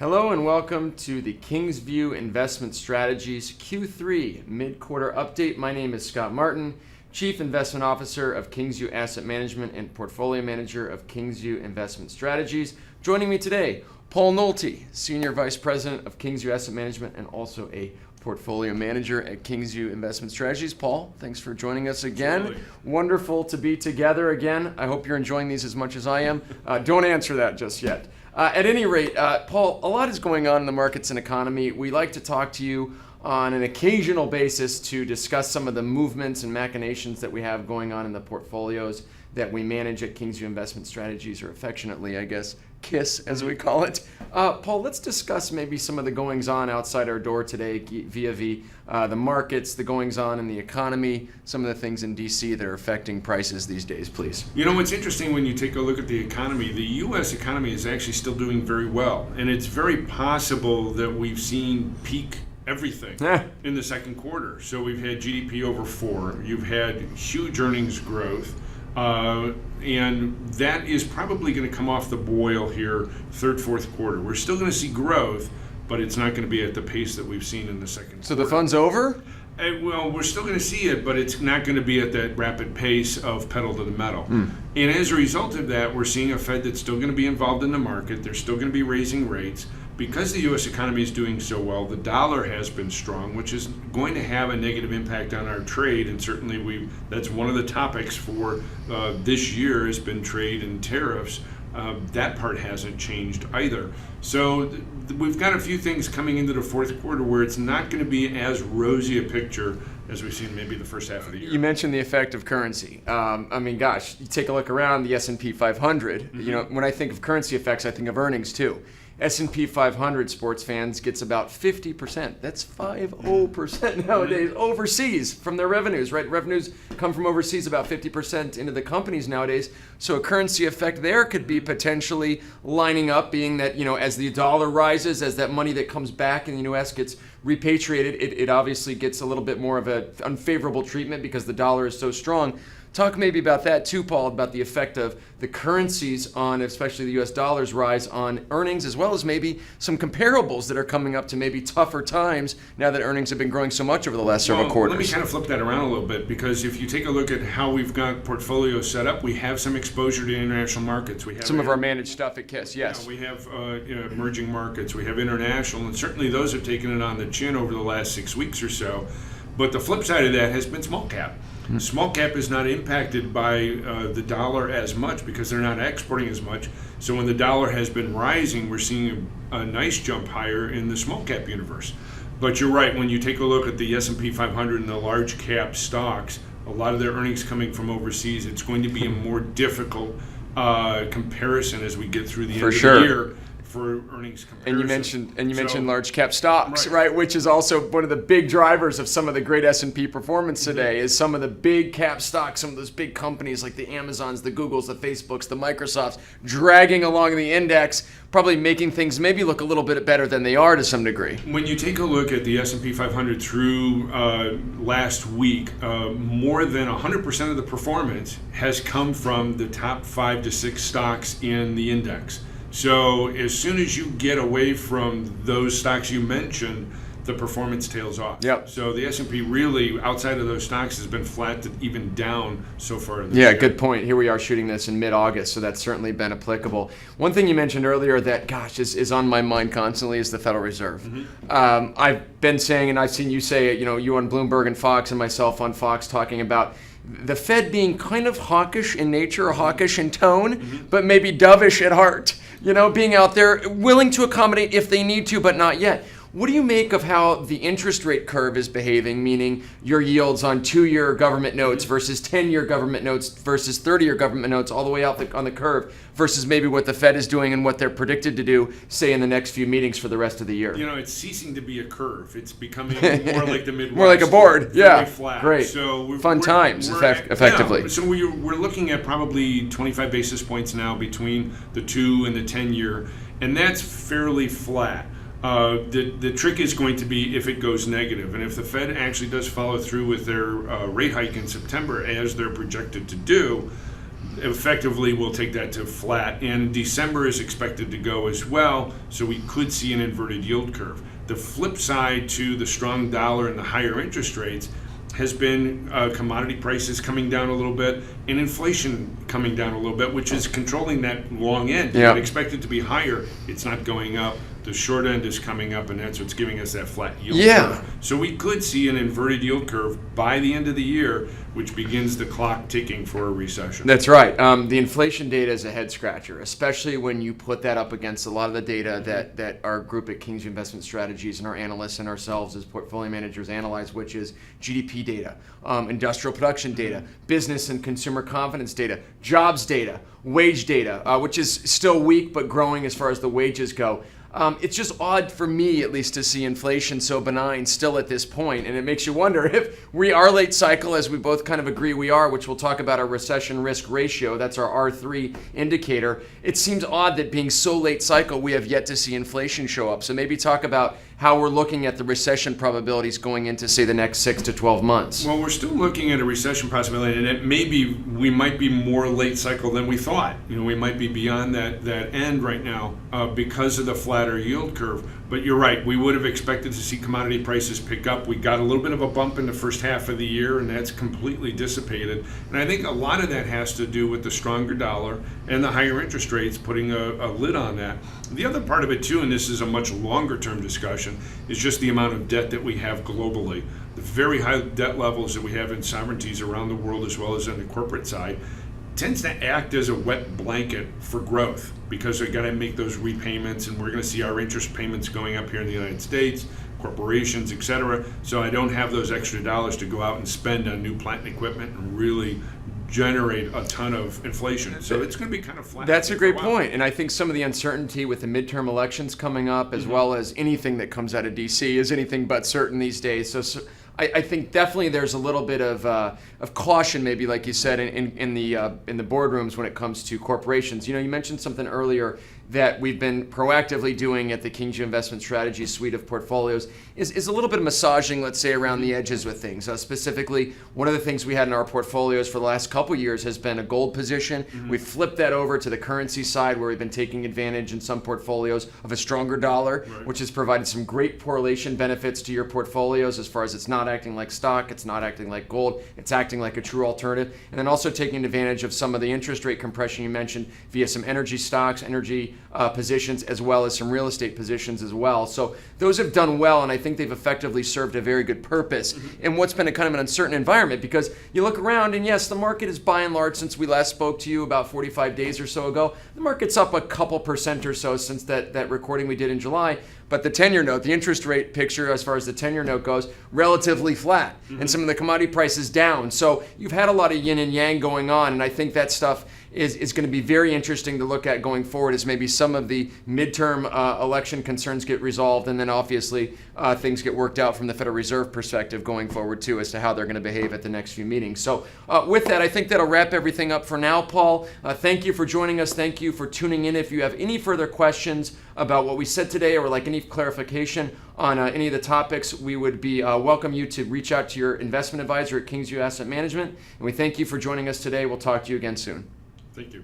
Hello and welcome to the Kingsview Investment Strategies Q3 mid-quarter update. My name is Scott Martin, Chief Investment Officer of Kingsview Asset Management and Portfolio Manager of Kingsview Investment Strategies. Joining me today, Paul Nolte, Senior Vice President of Kingsview Asset Management and also a Portfolio Manager at Kingsview Investment Strategies. Paul, thanks for joining us again. Absolutely. Wonderful to be together again. I hope you're enjoying these as much as I am. Don't answer that just yet. At any rate, Paul, a lot is going on in the markets and economy. We like to talk to you on an occasional basis to discuss some of the movements and machinations that we have going on in the portfolios that we manage at Kingsview Investment Strategies, or affectionately, I guess, KISS, as we call it. Paul, let's discuss maybe some of the goings-on outside our door today via the markets, the goings-on in the economy, some of the things in D.C. that are affecting prices these days, please. You know, what's interesting when you take a look at the economy, the U.S. economy is actually still doing very well. And it's very possible that we've seen peak everything in the second quarter. So we've had GDP over 4. You've had huge earnings growth. And that is probably going to come off the boil here third, fourth quarter. We're still going to see growth, but it's not going to be at the pace that we've seen in the second quarter. So the fun's over? Well, we're still going to see it, but it's not going to be at that rapid pace of pedal to the metal. And as a result of that, we're seeing a Fed that's still going to be involved in the market. They're still going to be raising rates. Because the U.S. economy is doing so well, the dollar has been strong, which is going to have a negative impact on our trade. And certainly that's one of the topics for this year has been trade and tariffs. That part hasn't changed either. So we've got a few things coming into the fourth quarter where it's not going to be as rosy a picture as we've seen maybe the first half of the year. You mentioned the effect of currency. I mean, gosh, you take a look around the S&P 500. You know, when I think of currency effects, I think of earnings too. S&P 500 sports fans gets about 50%. That's 50% nowadays overseas from their revenues, right? Revenues come from overseas about 50% into the companies nowadays. So a currency effect there could be potentially lining up, being that, you know, as the dollar rises, as that money that comes back in the U.S. gets repatriated, it obviously gets a little bit more of an unfavorable treatment because the dollar is so strong. Talk maybe about that too, Paul, about the effect of the currencies on, especially the U.S. dollar's rise on earnings, as well as maybe some comparables that are coming up to maybe tougher times now that earnings have been growing so much over the last several quarters. Let me kind of flip that around a little bit, because if you take a look at how we've got portfolios set up, we have some exposure to international markets. We have some of our managed stuff at KISS, yes. We have emerging markets, we have international, and certainly those have taken it on the chin over the last 6 weeks or so. But the flip side of that has been small cap. Small cap is not impacted by the dollar as much because they're not exporting as much. So when the dollar has been rising, we're seeing a nice jump higher in the small cap universe. But you're right, when you take a look at the S&P 500 and the large cap stocks, a lot of their earnings coming from overseas, it's going to be a more difficult comparison as we get through the end of the year. For earnings comparison. And you mentioned large cap stocks, right? Which is also one of the big drivers of some of the great S&P performance today. Is some of the big cap stocks, some of those big companies like the Amazons, the Googles, the Facebooks, the Microsofts, dragging along the index, probably making things maybe look a little bit better than they are to some degree. When you take a look at the S&P 500 through last week, more than 100% of the performance has come from the top 5 to 6 stocks in the index. So as soon as you get away from those stocks you mentioned, the performance tails off. Yep. So the S&P really, outside of those stocks, has been flat to even down so far this year. Yeah, good point. Here we are shooting this in mid-August, so that's certainly been applicable. One thing you mentioned earlier that, gosh, is on my mind constantly is the Federal Reserve. I've been saying, and I've seen you say it, you know, you on Bloomberg and Fox and myself on Fox talking about the Fed being kind of hawkish in nature, hawkish in tone, but maybe dovish at heart. You know, being out there, willing to accommodate if they need to, but not yet. What do you make of how the interest rate curve is behaving, meaning your yields on 2-year government notes versus 10-year government notes versus 30-year government notes all the way out on the curve versus maybe what the Fed is doing and what they're predicted to do, say, in the next few meetings for the rest of the year? You know, it's ceasing to be a curve. It's becoming more like the Midwest. More like a board, yeah. Flat. Great. So Fun times, effectively. Yeah, so we're looking at probably 25 basis points now between the 2 and the 10-year, and that's fairly flat. The trick is going to be if it goes negative, and if the Fed actually does follow through with their rate hike in September as they're projected to do, effectively we'll take that to flat. And December is expected to go as well, so we could see an inverted yield curve. The flip side to the strong dollar and the higher interest rates has been commodity prices coming down a little bit and inflation coming down a little bit, which is controlling that long end. Yeah. You'd expect it to be higher. It's not going up. The short end is coming up, and that's what's giving us that flat yield curve. So we could see an inverted yield curve by the end of the year, which begins the clock ticking for a recession. That's right. The inflation data is a head scratcher, especially when you put that up against a lot of the data that our group at Kingsview Investment Strategies and our analysts and ourselves as portfolio managers analyze, which is GDP data, industrial production data, business and consumer confidence data, jobs data, wage data, which is still weak but growing as far as the wages go. It's just odd for me, at least, to see inflation so benign still at this point, and it makes you wonder if we are late cycle, as we both kind of agree we are, which we'll talk about our recession risk ratio. That's our R3 indicator. It seems odd that being so late cycle, we have yet to see inflation show up. So maybe talk about how we're looking at the recession probabilities going into, say, the next 6 to 12 months. Well, we're still looking at a recession possibility, and it we might be more late cycle than we thought. We might be beyond that end right now because of the flatter yield curve. But you're right, we would have expected to see commodity prices pick up. We got a little bit of a bump in the first half of the year, and that's completely dissipated. And I think a lot of that has to do with the stronger dollar and the higher interest rates putting a lid on that. The other part of it too, and this is a much longer term discussion, is just the amount of debt that we have globally. The very high debt levels that we have in sovereignties around the world, as well as on the corporate side, tends to act as a wet blanket for growth, because they're going to make those repayments, and we're going to see our interest payments going up here in the United States, corporations, et cetera. So I don't have those extra dollars to go out and spend on new plant and equipment and really generate a ton of inflation. So it's going to be kind of flat. That's a great point. And I think some of the uncertainty with the midterm elections coming up, as well as anything that comes out of DC, is anything but certain these days. So I think definitely there's a little bit of caution, maybe, like you said, in the boardrooms when it comes to corporations. You mentioned something earlier that we've been proactively doing at the Kingsview Investment Strategies suite of portfolios is a little bit of massaging, let's say, around the edges with things. Specifically, one of the things we had in our portfolios for the last couple years has been a gold position. We've flipped that over to the currency side, where we've been taking advantage in some portfolios of a stronger dollar, which has provided some great correlation benefits to your portfolios, as far as it's not acting like stock, it's not acting like gold, it's acting like a true alternative. And then also taking advantage of some of the interest rate compression you mentioned via some energy stocks, energy positions, as well as some real estate positions as well. So those have done well, and I think they've effectively served a very good purpose in what's been a kind of an uncertain environment, because you look around and yes, the market is by and large, since we last spoke to you about 45 days or so ago, the market's up a couple percent or so since that recording we did in July. But the 10-year note, the interest rate picture as far as the 10-year note goes, relatively flat, and some of the commodity prices down. So you've had a lot of yin and yang going on, and I think that stuff is going to be very interesting to look at going forward, as maybe some of the midterm election concerns get resolved, and then obviously things get worked out from the Federal Reserve perspective going forward too, as to how they're going to behave at the next few meetings. So with that, I think that'll wrap everything up for now, Paul. Thank you for joining us. Thank you for tuning in. If you have any further questions about what we said today, or like any clarification on any of the topics, we would be welcome you to reach out to your investment advisor at Kingsview Asset Management. And we thank you for joining us today. We'll talk to you again soon. Thank you.